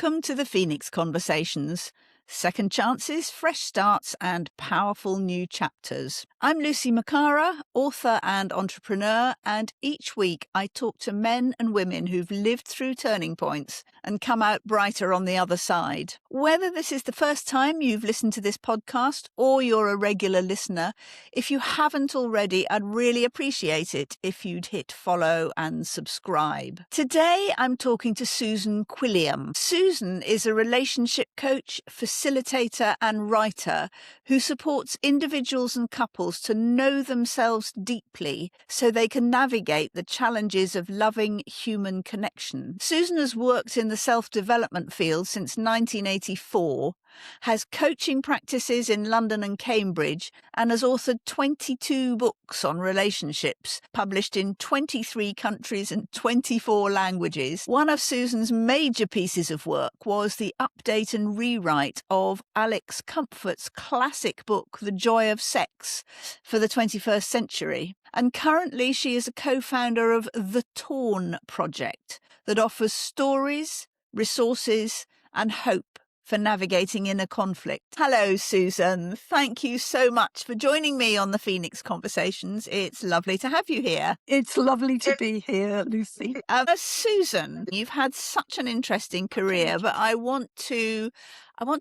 Welcome to the Phoenix Conversations. Second chances, fresh starts, and powerful new chapters. I'm Lucy Makara, author and entrepreneur, and each week I talk to men and women who've lived through turning points and come out brighter on the other side. Whether this is the first time you've listened to this podcast or you're a regular listener, if you haven't already, I'd really appreciate it if you'd hit follow and subscribe. Today I'm talking to Susan Quilliam. Susan is a relationship coach, facilitator and writer who supports individuals and couples to know themselves deeply so they can navigate the challenges of loving human connection. Susan has worked in the self-development field since 1984, has coaching practices in London and Cambridge, and has authored 22 books on relationships, published in 23 countries and 24 languages. One of Susan's major pieces of work was the update and rewrite of Alex Comfort's classic book, The Joy of Sex, for the 21st century. And currently she is a co-founder of The Torn Project that offers stories, resources, and hope for navigating inner conflict. Hello, Susan. Thank you so much for joining me on the Phoenix Conversations. It's lovely to have you here. It's lovely to be here, Lucy. Susan, you've had such an interesting career, but I want to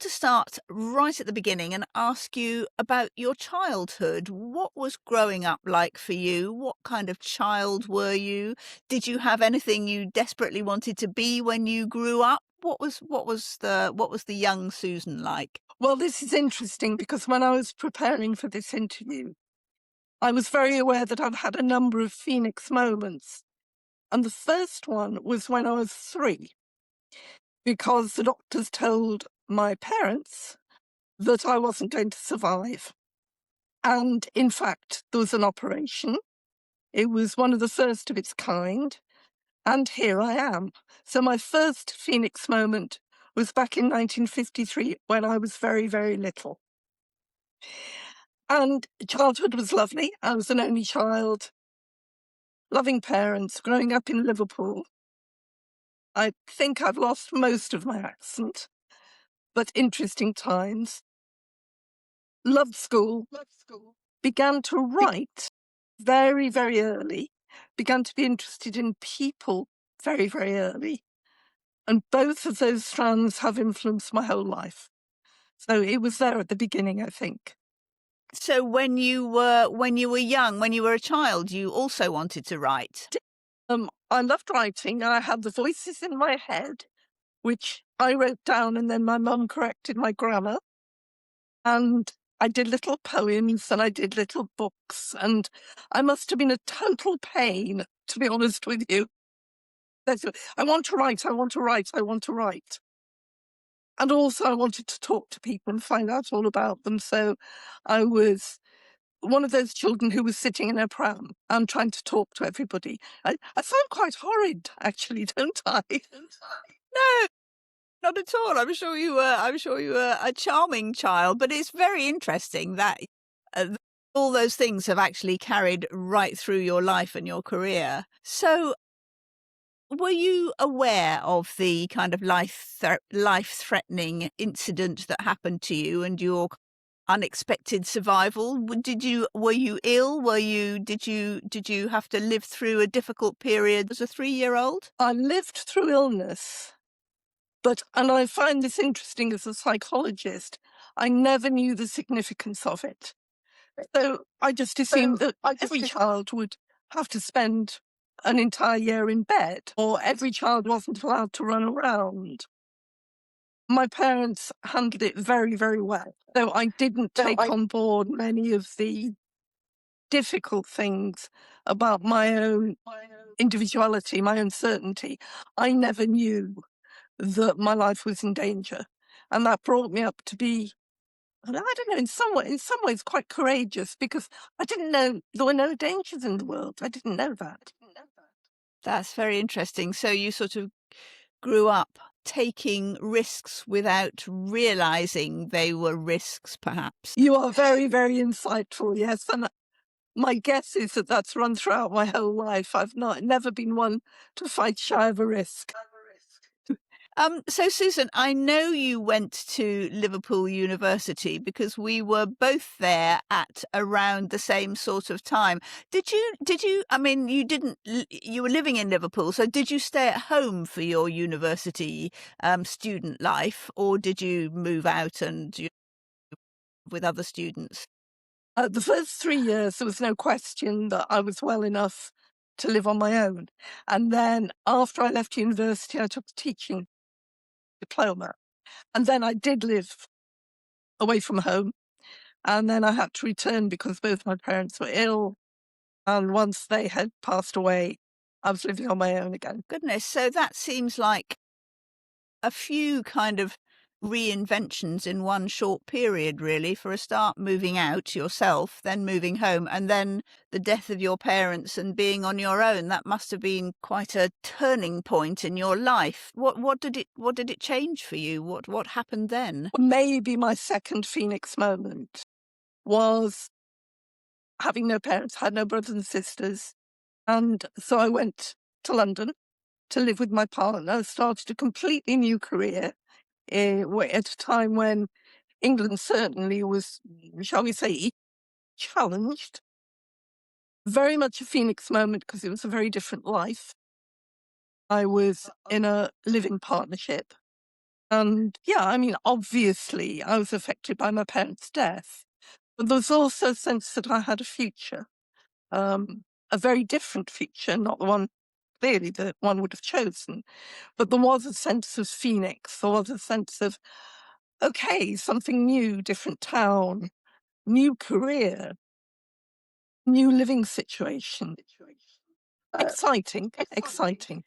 start right at the beginning and ask you about your childhood. What was growing up like for you? What kind of child were you? Did you have anything you desperately wanted to be when you grew up? What was the young Susan like? Well, this is interesting because when I was preparing for this interview, I was very aware that I've had a number of Phoenix moments. And the first one was when I was 3, because the doctors told my parents that I wasn't going to survive. And in fact, there was an operation. It was one of the first of its kind. And here I am. So my first Phoenix moment was back in 1953 when I was very, very little. And childhood was lovely. I was an only child, loving parents, growing up in Liverpool. I think I've lost most of my accent, but interesting times. Loved school. Began to write very, very early. Began to be interested in people very, very early. And both of those strands have influenced my whole life. So it was there at the beginning, I think. So when you were young, when you were a child, you also wanted to write? I loved writing. I had the voices in my head, which I wrote down, and then my mum corrected my grammar. And I did little poems and I did little books, and I must have been a total pain, to be honest with you. I want to write, I want to write, I want to write. And also I wanted to talk to people and find out all about them. So I was one of those children who was sitting in a pram and trying to talk to everybody. I sound quite horrid, actually, don't I? No, not at all. I'm sure you were a charming child, but it's very interesting that all those things have actually carried right through your life and your career. So were you aware of the kind of life-threatening incident that happened to you and your unexpected survival? Were you ill? Did you have to live through a difficult period as a 3-year-old? I lived through illness, and I find this interesting as a psychologist, I never knew the significance of it. So I just assumed that every child would have to spend an entire year in bed, or every child wasn't allowed to run around. My parents handled it very, very well. So I didn't take on board many of the difficult things about my own individuality, my own certainty. I never knew that my life was in danger. And that brought me up to be, I don't know, in some ways quite courageous, because I didn't know there were no dangers in the world. I didn't know that. That's very interesting. So you sort of grew up taking risks without realizing they were risks, perhaps. You are very, very insightful, yes. And my guess is that that's run throughout my whole life. I've never been one to fight shy of a risk. So, Susan, I know you went to Liverpool University because we were both there at around the same sort of time. I mean, you didn't, you were living in Liverpool, so did you stay at home for your university student life, or did you move out and with other students? The first 3 years, there was no question that I was well enough to live on my own. And then after I left university, I took a teaching diploma. And then I did live away from home. And then I had to return because both my parents were ill. And once they had passed away, I was living on my own again. Goodness, so that seems like a few kind of reinventions in one short period, really. For a start, moving out yourself, then moving home, and then the death of your parents and being on your own. That must have been quite a turning point in your life. What did it change for you? What happened then? Maybe my second Phoenix moment was having no parents, had no brothers and sisters. And so I went to London to live with my partner, started a completely new career at a time when England certainly was, shall we say, challenged. Very much a Phoenix moment because it was a very different life. I was in a living partnership. And yeah, I mean, obviously, I was affected by my parents' death. But there was also a sense that I had a future, a very different future, not the one clearly that one would have chosen. But there was a sense of Phoenix. There was a sense of, okay, something new, different town, new career, new living situation. Exciting, exciting.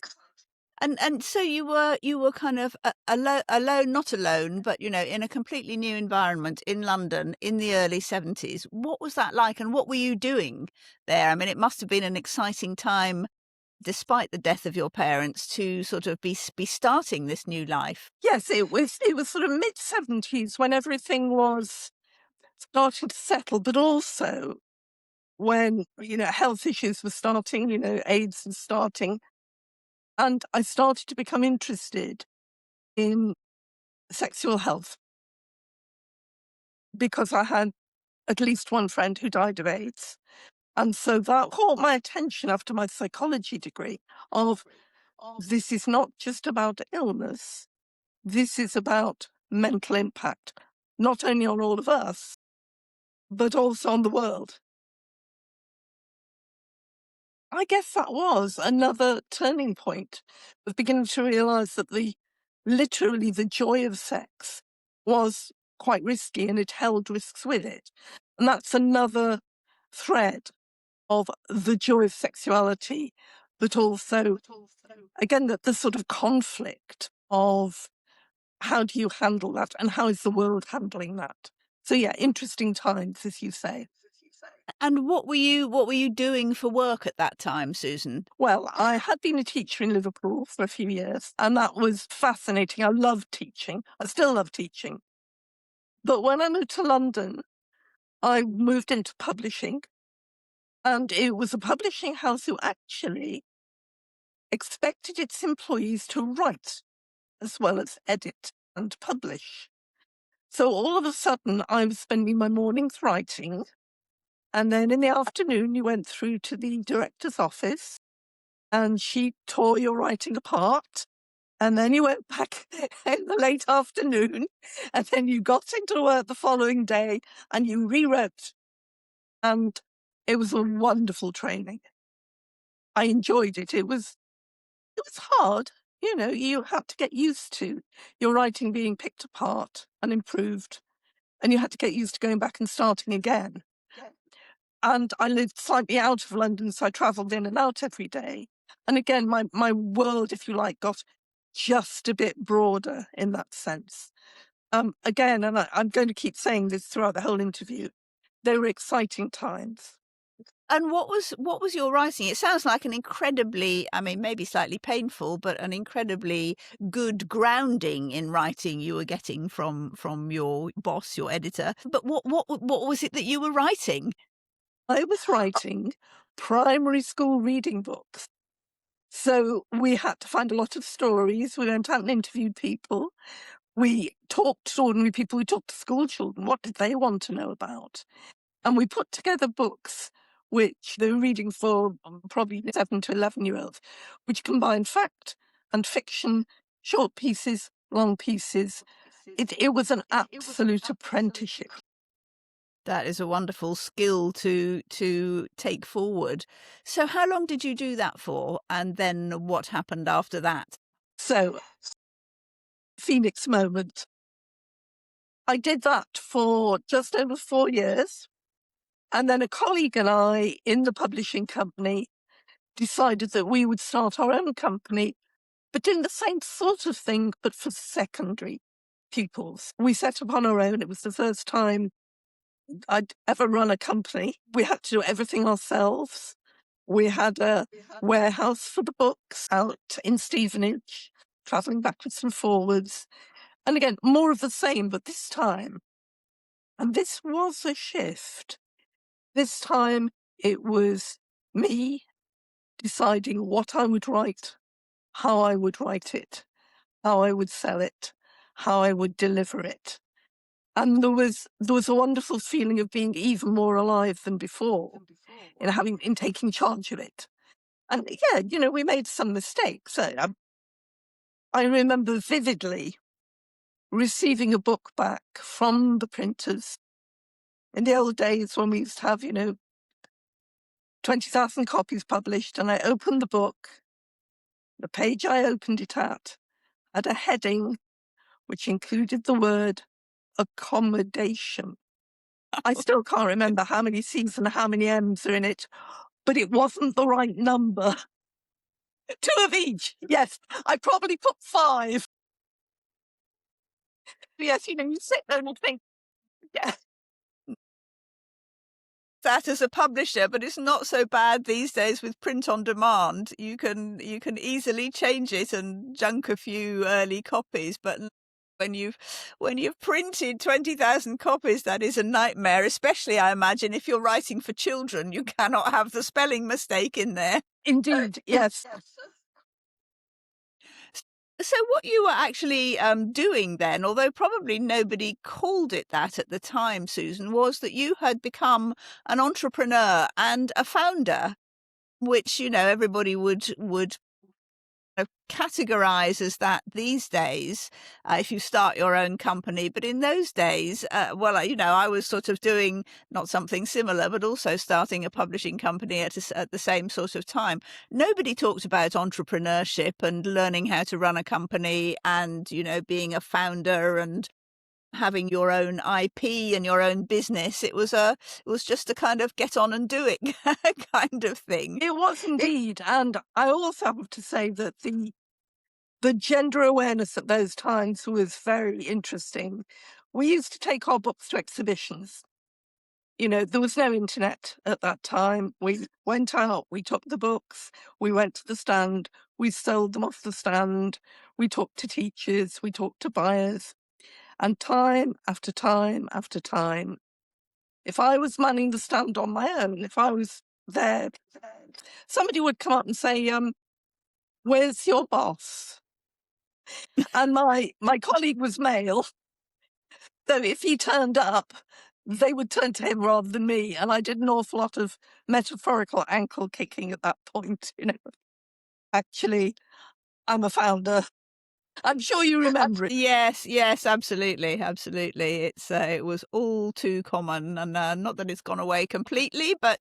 And so you were kind of alone, not alone, but in a completely new environment in London in the early 70s. What was that like, and what were you doing there? I mean, it must have been an exciting time, despite the death of your parents, to sort of be starting this new life. Yes, it was sort of mid-70s when everything was starting to settle, but also when, health issues were starting, AIDS was starting. And I started to become interested in sexual health because I had at least one friend who died of AIDS. And so that caught my attention after my psychology degree of this is not just about illness. This is about mental impact, not only on all of us, but also on the world. I guess that was another turning point of beginning to realize that literally the joy of sex was quite risky and it held risks with it. And that's another thread of the joy of sexuality, but also, again, that the sort of conflict of how do you handle that and how is the world handling that? So yeah, interesting times, as you say. And what were you doing for work at that time, Susan? Well, I had been a teacher in Liverpool for a few years, and that was fascinating. I loved teaching. I still love teaching. But when I moved to London, I moved into publishing, and it was a publishing house who actually expected its employees to write as well as edit and publish. So all of a sudden, I was spending my mornings writing, and then in the afternoon, you went through to the director's office, and she tore your writing apart. And then you went back in the late afternoon, and then you got into work the following day and you rewrote. And it was a wonderful training. I enjoyed it. It was hard. You had to get used to your writing being picked apart and improved. And you had to get used to going back and starting again. And I lived slightly out of London, so I travelled in and out every day. And again, my world, if you like, got just a bit broader in that sense. Again, and I'm going to keep saying this throughout the whole interview, they were exciting times. And what was your writing? It sounds like an incredibly, I mean, maybe slightly painful, but an incredibly good grounding in writing you were getting from your boss, your editor. But what was it that you were writing? I was writing primary school reading books. So we had to find a lot of stories. We went out and interviewed people. We talked to ordinary people. We talked to school children. What did they want to know about? And we put together books which they were reading for probably 7 to 11-year-olds, which combined fact and fiction, short pieces, long pieces. It was an absolute apprenticeship. That is a wonderful skill to take forward. So how long did you do that for? And then what happened after that? So, Phoenix moment. I did that for just over 4 years. And then a colleague and I in the publishing company decided that we would start our own company, but doing the same sort of thing, but for secondary pupils. We set up on our own. It was the first time I'd ever run a company. We had to do everything ourselves. We had a warehouse for the books out in Stevenage, travelling backwards and forwards. And again, more of the same, but this time, and this was a shift. This time it was me deciding what I would write, how I would write it, how I would sell it, how I would deliver it. And there was a wonderful feeling of being even more alive than before in taking charge of it. And yeah, we made some mistakes. I remember vividly receiving a book back from the printers in the old days when we used to have, 20,000 copies published, and I opened the book. The page I opened it at had a heading which included the word accommodation. I still can't remember how many C's and how many M's are in it, but it wasn't the right number. 2 of each. Yes, I probably put 5. Yes, you sit there and you think, yeah. That as a publisher, but it's not so bad these days with print on demand. You can easily change it and junk a few early copies, but when you've printed 20,000 copies, that is a nightmare, especially I imagine if you're writing for children. You cannot have the spelling mistake in there. Indeed, yes. So what you were actually doing then, although probably nobody called it that at the time, Susan, was that you had become an entrepreneur and a founder, which, everybody would categorize as that these days, if you start your own company. But in those days, I was sort of doing not something similar, but also starting a publishing company at the same sort of time. Nobody talked about entrepreneurship and learning how to run a company and, being a founder and having your own IP and your own business. It was just a kind of get on and do it kind of thing. It was indeed. And I also have to say that the gender awareness at those times was very interesting. We used to take our books to exhibitions. There was no internet at that time. We went out, we took the books, we went to the stand, we sold them off the stand, we talked to teachers, we talked to buyers. And time after time after time, if I was manning the stand on my own, if I was there, somebody would come up and say, where's your boss? And my colleague was male. So if he turned up, they would turn to him rather than me. And I did an awful lot of metaphorical ankle kicking at that point, Actually, I'm a founder. I'm sure you remember it. Yes, absolutely. It was all too common, and not that it's gone away completely, but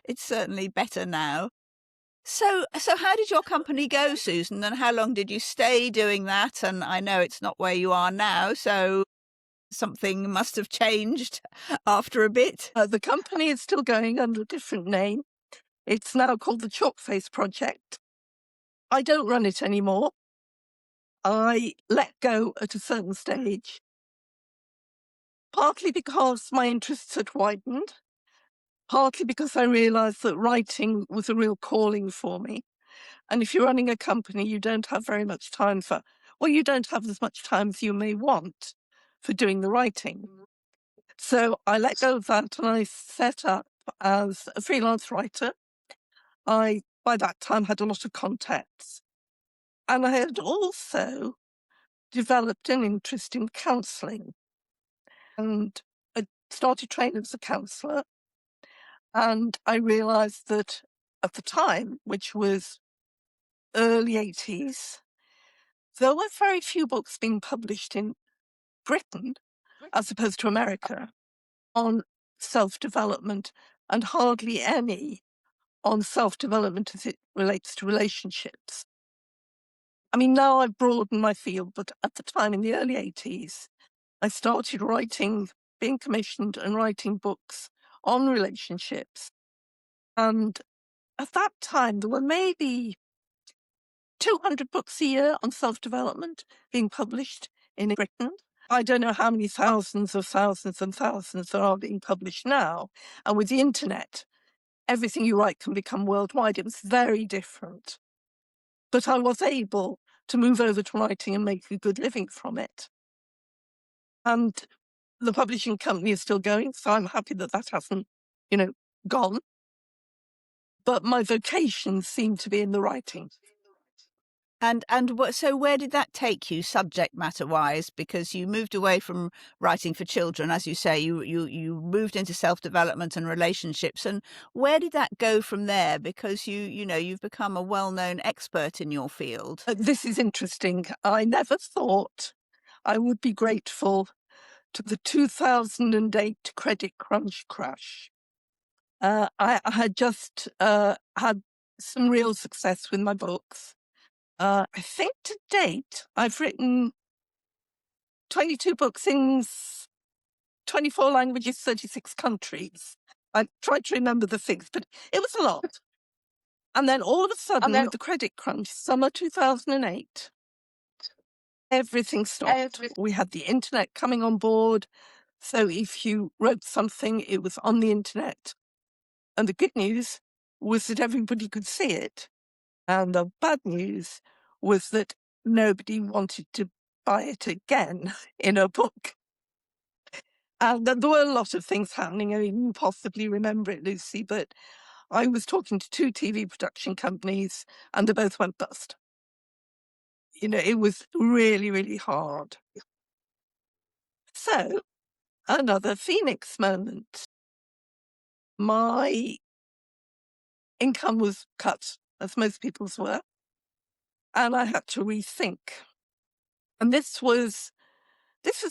it's certainly better now. So how did your company go, Susan, and how long did you stay doing that? And I know it's not where you are now, so something must have changed after a bit. The company is still going under a different name. It's now called the Chalkface Project. I don't run it anymore. I let go at a certain stage, partly because my interests had widened, partly because I realised that writing was a real calling for me. And if you're running a company, you don't have very much time you don't have as much time as you may want for doing the writing. So I let go of that and I set up as a freelance writer. I by that time had a lot of contacts. And I had also developed an interest in counselling. And I started training as a counsellor. And I realised that at the time, which was early 80s, there were very few books being published in Britain, as opposed to America, on self-development, and hardly any on self-development as it relates to relationships. I mean, now I've broadened my field, but at the time in the early 80s, I started writing, being commissioned and writing books on relationships. And at that time, there were maybe 200 books a year on self-development being published in Britain. I don't know how many thousands of thousands and thousands there are being published now. And with the internet, everything you write can become worldwide. It was very different. But I was able to move over to writing and make a good living from it. And the publishing company is still going, so I'm happy that that hasn't, gone. But my vocation seemed to be in the writing. So where did that take you, subject matter wise? Because you moved away from writing for children, as you say, you moved into self-development and relationships. And where did that go from there? Because you've become a well-known expert in your field. This is interesting. I never thought I would be grateful to the 2008 credit crunch crash. I had just had some real success with my books. I think to date, I've written 22 books in 24 languages, 36 countries. I tried to remember the figures, but it was a lot. And then all of a sudden, with the credit crunch, summer 2008, everything stopped. We had the internet coming on board. So if you wrote something, it was on the internet. And the good news was that everybody could see it. And the bad news was that nobody wanted to buy it again in a book. And there were a lot of things happening. I mean, you possibly remember it, Lucy, but I was talking to 2 TV production companies and they both went bust. It was really, really hard. So, another Phoenix moment. My income was cut, as most people's were, and I had to rethink. And this was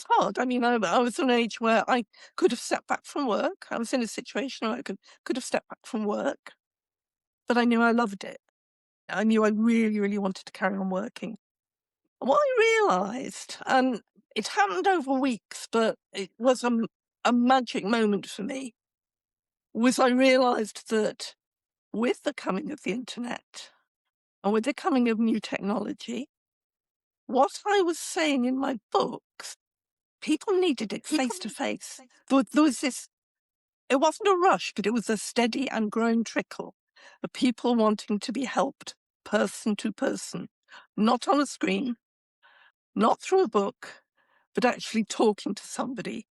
hard. I mean, I was at an age where I could have stepped back from work. I was in a situation where I could have stepped back from work, but I knew I loved it. I knew I really, really wanted to carry on working. And what I realised, and it happened over weeks, but it was a magic moment for me, was I realised that with the coming of the internet and with the coming of new technology, what I was saying in my books, people needed it face to face. There was this, it wasn't a rush, but it was a steady and growing trickle of people wanting to be helped person to person, not on a screen, not through a book, but actually talking to somebody.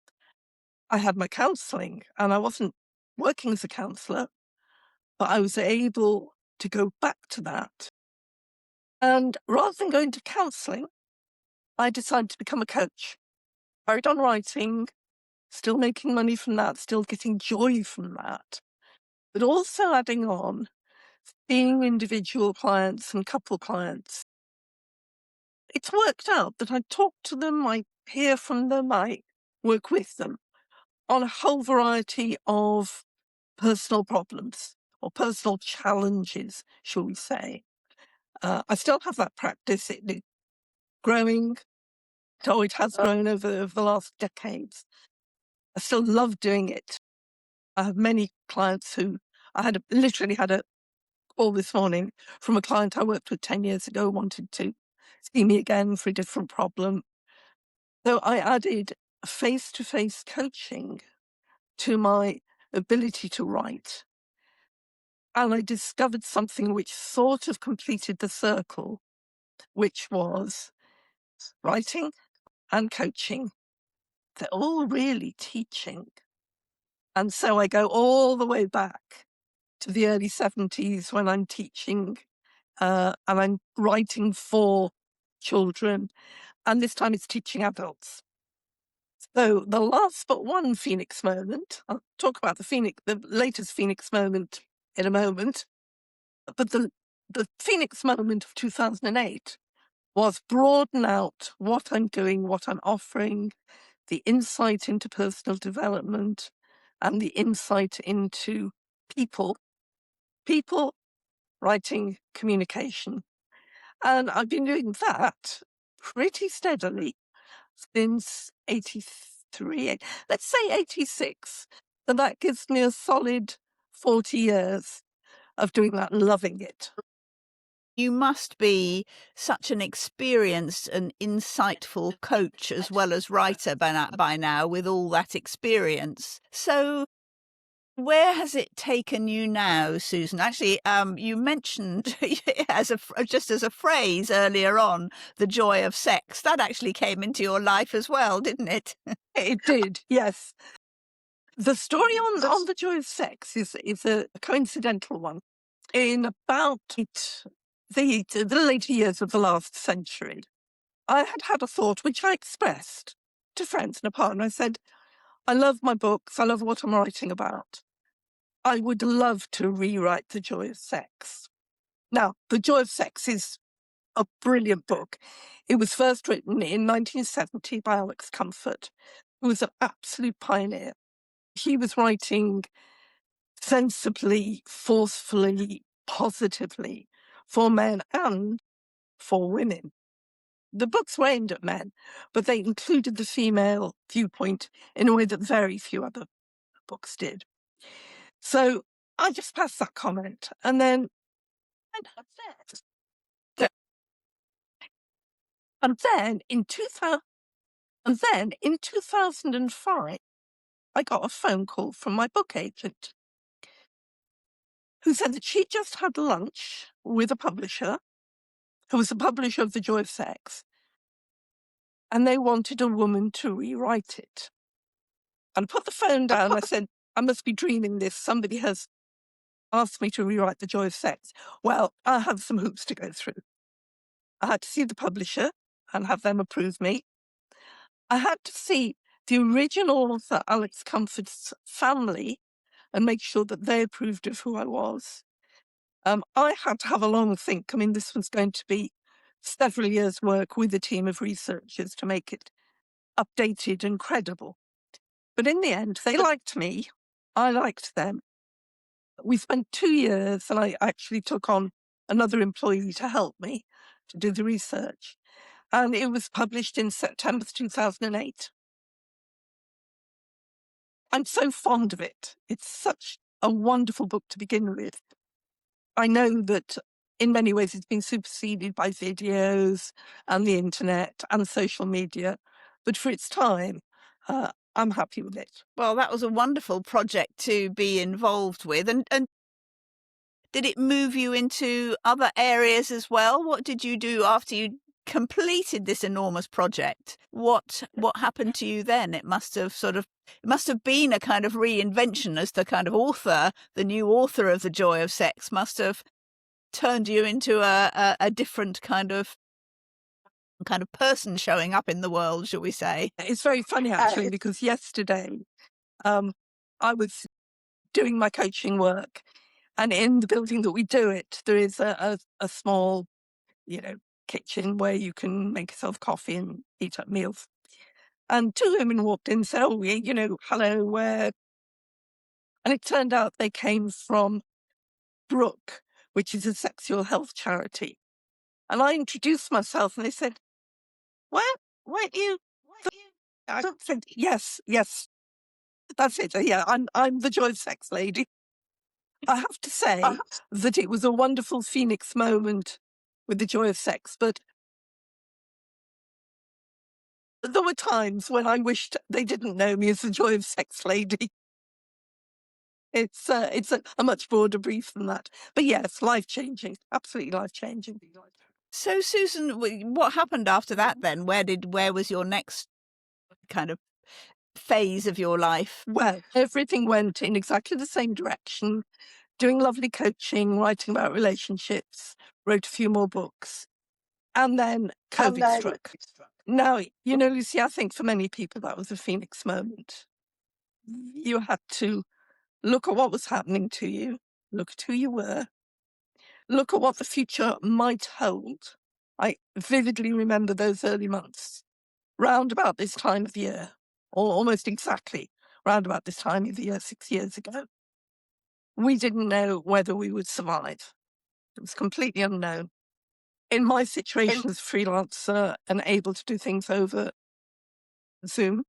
I had my counselling and I wasn't working as a counsellor, but I was able to go back to that. And rather than going to counselling, I decided to become a coach. Carried on writing, still making money from that, still getting joy from that, but also adding on seeing individual clients and couple clients. It's worked out that I talk to them, I hear from them, I work with them on a whole variety of personal problems or personal challenges, shall we say. I still have that practice. It's growing. It has grown over the last decades. I still love doing it. I have many clients who literally had a call this morning from a client I worked with 10 years ago, wanted to see me again for a different problem. So I added face-to-face coaching to my ability to write. And I discovered something which sort of completed the circle, which was writing and coaching. They're all really teaching. And so I go all the way back to the early 70s when I'm teaching and I'm writing for children, and this time it's teaching adults. So the last but one Phoenix moment, I'll talk about the latest Phoenix moment in a moment, but the Phoenix moment of 2008 was broaden out what I'm doing, what I'm offering, the insight into personal development, and the insight into people writing, communication. And I've been doing that pretty steadily since 83, let's say 86. And that gives me a solid 40 years of doing that and loving it. You must be such an experienced and insightful coach as well as writer by now with all that experience. So where has it taken you now, Susan? Actually, you mentioned just as a phrase earlier on, the joy of sex. That actually came into your life as well, didn't it? It did, yes. The story on the joy of sex is a coincidental one. In about the later years of the last century, I had a thought which I expressed to friends and a partner. I said, I love my books. I love what I'm writing about. I would love to rewrite The Joy of Sex. Now, The Joy of Sex is a brilliant book. It was first written in 1970 by Alex Comfort, who was an absolute pioneer. He was writing sensibly, forcefully, positively for men and for women. The books were aimed at men, but they included the female viewpoint in a way that very few other books did. So I just passed that comment, and then in 2005, I got a phone call from my book agent, who said that she just had lunch with a publisher, who was the publisher of The Joy of Sex, and they wanted a woman to rewrite it. And I put the phone down. I said, I must be dreaming this. Somebody has asked me to rewrite The Joy of Sex. Well, I have some hoops to go through. I had to see the publisher and have them approve me. I had to see the original author, Alex Comfort's family, and make sure that they approved of who I was. I had to have a long think. I mean, this was going to be several years' work with a team of researchers to make it updated and credible. But in the end, they liked me. I liked them. We spent 2 years, and I actually took on another employee to help me to do the research. And it was published in September 2008. I'm so fond of it. It's such a wonderful book to begin with. I know that in many ways it's been superseded by videos and the internet and social media, but for its time, I'm happy with it. Well, that was a wonderful project to be involved with. And did it move you into other areas as well? What did you do after you completed this enormous project? What happened to you then? It must have been a kind of reinvention as the kind of author, the new author of The Joy of Sex must have turned you into a different kind of person showing up in the world, shall we say? It's very funny, actually, because yesterday I was doing my coaching work, and in the building that we do it, there is a small, kitchen where you can make yourself coffee and eat up meals. And 2 women walked in and said, oh, hello, where? And it turned out they came from Brooke, which is a sexual health charity. And I introduced myself, and they said, weren't you? I said, yes, that's it. Yeah, I'm the Joy of Sex lady. I have to say that it was a wonderful Phoenix moment with The Joy of Sex, but there were times when I wished they didn't know me as the Joy of Sex lady. It's a much broader brief than that. But yes, life-changing, absolutely life-changing. So, Susan, what happened after that then? Where was your next kind of phase of your life? Well, everything went in exactly the same direction. doing lovely coaching, writing about relationships, wrote a few more books, and then COVID struck. Now, you know, Lucy, I think for many people that was a phoenix moment. You had to look at what was happening to you, look at who you were, look at what the future might hold. I vividly remember those early months, round about this time of the year, or almost exactly round about this time of the year 6 years ago. We didn't know whether we would survive. It was completely unknown. In my situation as a freelancer and able to do things over Zoom,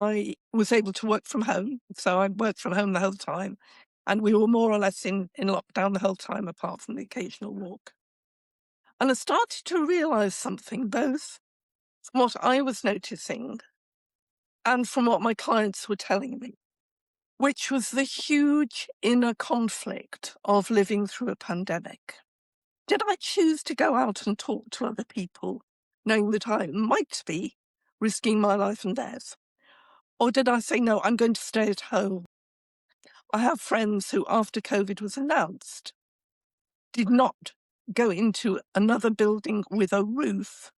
I was able to work from home. So I worked from home the whole time. And we were more or less in lockdown the whole time, apart from the occasional walk. And I started to realize something, both from what I was noticing and from what my clients were telling me, which was the huge inner conflict of living through a pandemic. Did I choose to go out and talk to other people, knowing that I might be risking my life and death? Or did I say, no, I'm going to stay at home? I have friends who, after COVID was announced, did not go into another building with a roof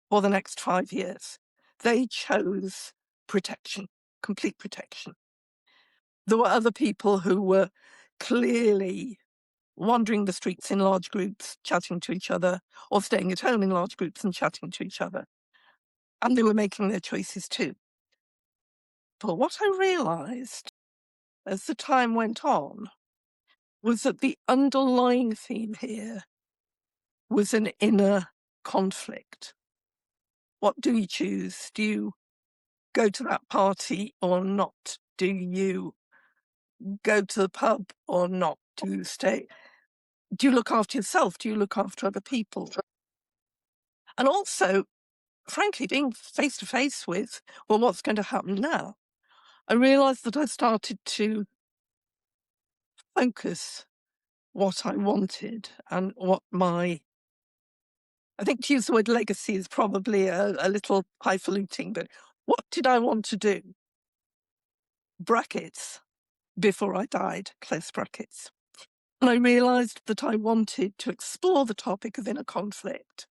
for the next 5 years. They chose protection, complete protection. There were other people who were clearly wandering the streets in large groups, chatting to each other, or staying at home in large groups and chatting to each other. And they were making their choices too. But what I realized as the time went on was that the underlying theme here was an inner conflict. What do you choose? Do you go to that party or not? Do you go to the pub or not? Do you stay? Do you look after yourself? Do you look after other people? And also, frankly, being face to face with, well, what's going to happen now? I realized that I started to focus what I wanted and what I think to use the word legacy is probably a little highfalutin, but what did I want to do? Brackets, before I died, close brackets. And I realized that I wanted to explore the topic of inner conflict.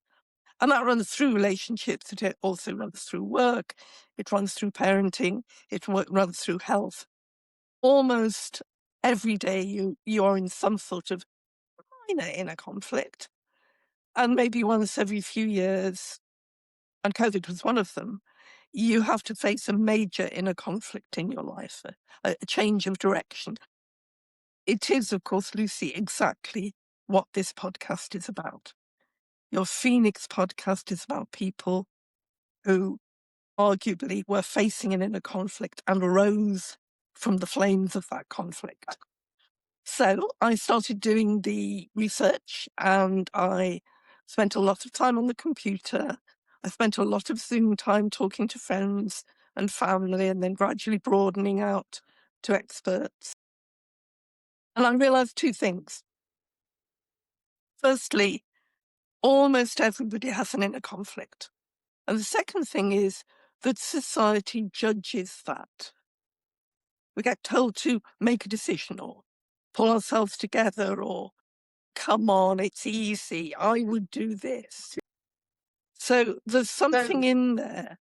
And that runs through relationships, it also runs through work, it runs through parenting, it runs through health. Almost every day you are in some sort of minor inner conflict. And maybe once every few years, and COVID was one of them, you have to face a major inner conflict in your life, a change of direction. It is, of course, Lucy, exactly what this podcast is about. Your Phoenix podcast is about people who arguably were facing an inner conflict and rose from the flames of that conflict. So I started doing the research and I spent a lot of time on the computer. I spent a lot of Zoom time talking to friends and family and then gradually broadening out to experts. And I realized two things. Firstly, almost everybody has an inner conflict. And the second thing is that society judges that. We get told to make a decision or pull ourselves together or come on, it's easy, I would do this. So there's something in there.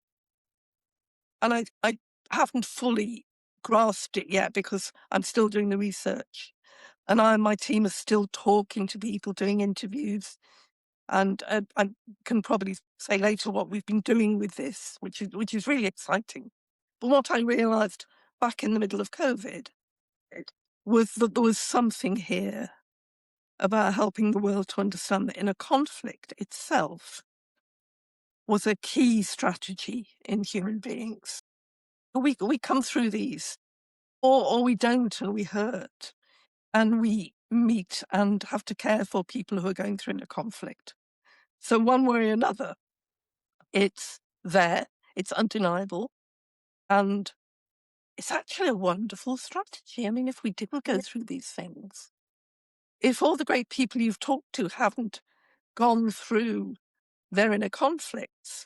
And I haven't fully grasped it yet because I'm still doing the research. And I and my team are still talking to people, doing interviews. And I can probably say later what we've been doing with this, which is really exciting. But what I realized back in the middle of COVID was that there was something here about helping the world to understand that inner conflict itself was a key strategy in human beings. We come through these, or we don't, and we hurt, and we meet and have to care for people who are going through inner conflict. So one way or another, it's there, it's undeniable, and it's actually a wonderful strategy. I mean, if we didn't go through these things, if all the great people you've talked to haven't gone through their inner conflicts,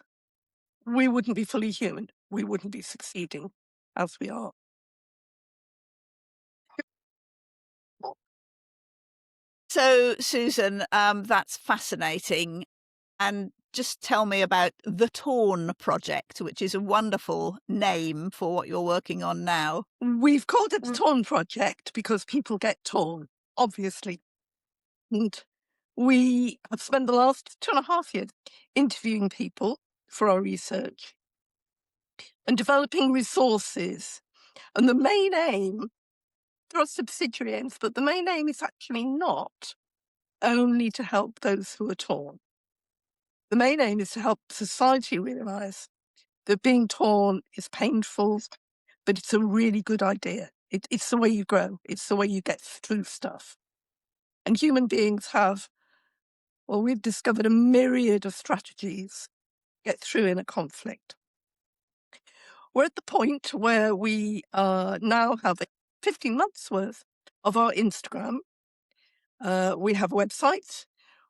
we wouldn't be fully human. We wouldn't be succeeding as we are. So, Susan, that's fascinating. And just tell me about the Torn Project, which is a wonderful name for what you're working on now. We've called it the Torn Project because people get torn, obviously. And we have spent the last 2.5 years interviewing people for our research and developing resources. And the main aim, there are subsidiary aims, but the main aim is actually not only to help those who are torn. The main aim is to help society realise that being torn is painful, but it's a really good idea. It's the way you grow. It's the way you get through stuff. And human beings have, well, we've discovered a myriad of strategies to get through in a conflict. We're at the point where we now have 15 months worth of our Instagram. We have a website.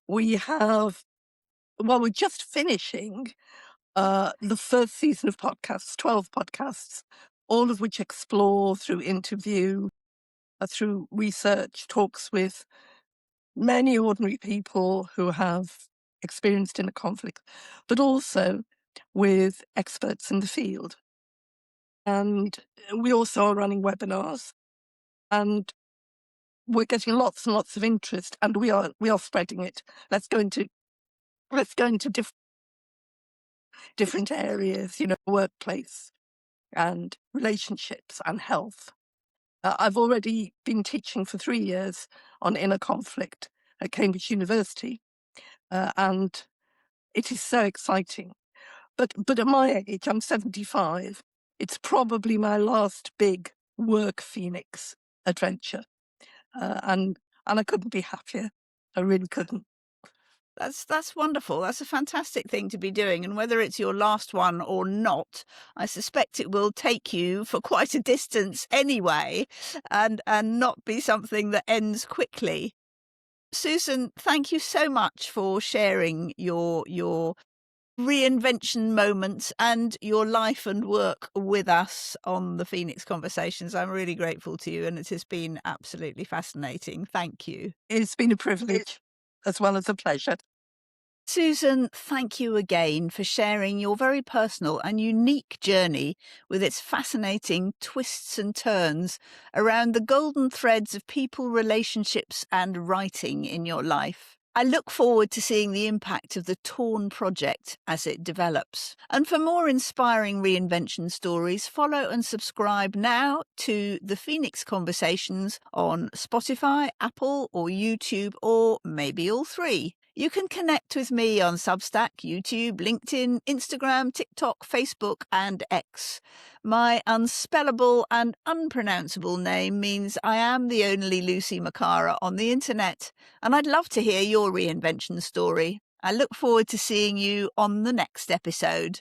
We have, well, we're just finishing the first season of podcasts, 12 podcasts, all of which explore through interview, through research, talks with many ordinary people who have experienced in a conflict, but also with experts in the field. And we also are running webinars, and we're getting lots and lots of interest, and we are spreading it. Let's go into different areas, workplace and relationships and health. I've already been teaching for 3 years on inner conflict at Cambridge University, and it is so exciting. But at my age, I'm 75, it's probably my last big work Phoenix adventure. And I couldn't be happier. I really couldn't. That's wonderful. That's a fantastic thing to be doing. And whether it's your last one or not, I suspect it will take you for quite a distance anyway, and not be something that ends quickly. Susan, thank you so much for sharing your reinvention moments and your life and work with us on the Phoenix Conversations. I'm really grateful to you, and it has been absolutely fascinating. Thank you. It's been a privilege as well as a pleasure. Susan, thank you again for sharing your very personal and unique journey with its fascinating twists and turns around the golden threads of people, relationships, and writing in your life. I look forward to seeing the impact of the Torn Project as it develops. And for more inspiring reinvention stories, follow and subscribe now to the Phoenix Conversations on Spotify, Apple, or YouTube, or maybe all three. You can connect with me on Substack, YouTube, LinkedIn, Instagram, TikTok, Facebook, and X. My unspellable and unpronounceable name means I am the only Lucy Macara on the internet, and I'd love to hear your reinvention story. I look forward to seeing you on the next episode.